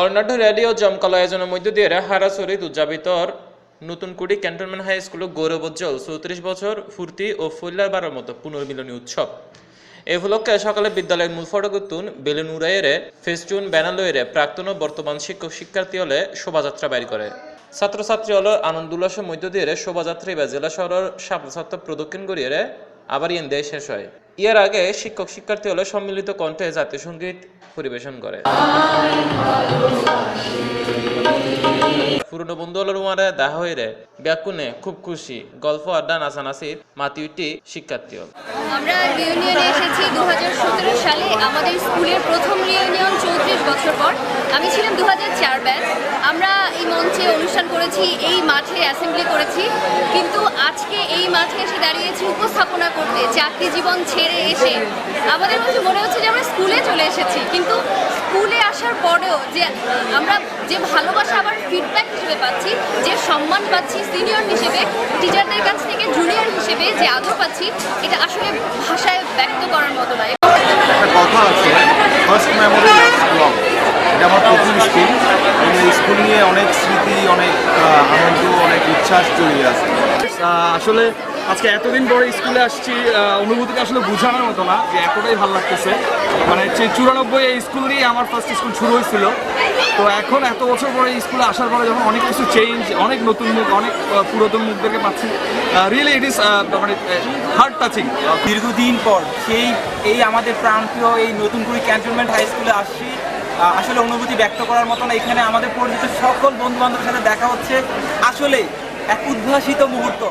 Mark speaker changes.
Speaker 1: বর্ণাঢ্য র্যালি ও জমকালো আয়োজনের মধ্য দিয়ে হারাছড়িত উদযাপিত নতুনকুড়ি ক্যান্টনমেন্ট হাই স্কুল গৌরবোজ্জ্বল 34 বছর ফুর্তি ও ফৈলারবারের মতো পুনর্মিলনী উৎসব। এ উপলক্ষে সকালে বিদ্যালয়ের মূল ফটকুতুন বেলুন উড়াইয়ে ফেস্টুন ব্যানার লইয়ে প্রাক্তন ও বর্তমান শিক্ষক শিক্ষার্থী হলে শোভাযাত্রা বাইর করে। ছাত্রছাত্রী হল আনন্দ উল্লাসের মধ্য দিয়ে শোভাযাত্রা বা জেলা শহরের ছাত্র প্রদক্ষিণ করিয়ে আবার ইন্দিয়া শেষ হয়। এর আগে শিক্ষক শিক্ষার্থী হলে সম্মিলিত কণ্ঠে জাতীয় সঙ্গীত পরিবেশন করে। পুরনো বন্ধু হলের উমারে দেখা হইরে ব্যাকুনে খুব খুশি গল্প আড্ডা নাচানাচি মাতিউটি শিক্ষার্থী হল।
Speaker 2: আমরা রিউনিয়নে এসেছি 2017 সালে। আমাদের স্কুলের প্রথম রিউনিয়ন 34 বছর পর। আমি ছিলাম 2004 ব্যাচ। আমরা এই মঞ্চে অনুষ্ঠান করেছি, এই মাঠে অ্যাসেম্বলি করেছি, কিন্তু আজকে এই মাঠে এসে দাঁড়িয়েছি উপস্থাপনা করতে। চাকরি জীবন ছেড়ে এসে আমাদের কাছে মনে হচ্ছে যে আমরা স্কুলে চলে এসেছি, কিন্তু স্কুলে আসার পরেও যে আমরা যে ভালোবাসা আবার ফিডব্যাক হিসেবে পাচ্ছি, যে সম্মান পাচ্ছি সিনিয়র হিসেবে, টিচারদের কাছ থেকে জুনিয়র হিসেবে যে আদর পাচ্ছি, এটা আসলে ভাষায় ব্যক্ত করার মতো নয়।
Speaker 3: একটা কথা আছে, ফার্স্ট মেমোরি লাস্ট লং। এটা আমার প্রথম স্কুল। এই স্কুল নিয়ে অনেক স্মৃতি, অনেক আনন্দ, অনেক উচ্ছ্বাস জড়িয়ে আছে।
Speaker 4: আসলে আজকে এতদিন পরে স্কুলে আসছি, অনুভূতিটা আসলে বোঝানোর মতো না, যে এতটাই ভালো লাগতেছে। মানে 94 এই স্কুল নিয়ে আমার ফার্স্ট স্কুল শুরু হয়েছিল। তো এখন এত বছর পরে স্কুলে আসার পরে যখন অনেক কিছু চেঞ্জ, অনেক নতুন মুখ, অনেক পুরাতন মুখদেরকে পাচ্ছি, রিয়েলি ইট ইজ মানে হার্ট টাচিং।
Speaker 5: দীর্ঘদিন পর এই আমাদের প্রান্তীয় এই নতুনকুড়ি ক্যান্টনমেন্ট হাই স্কুলে আসছি। আসলে অনুভূতি ব্যক্ত করার মতো না। এখানে আমাদের পরিচিত সকল বন্ধু বান্ধবের সাথে দেখা হচ্ছে, আসলে এক উদ্ভাসিত মুহূর্ত।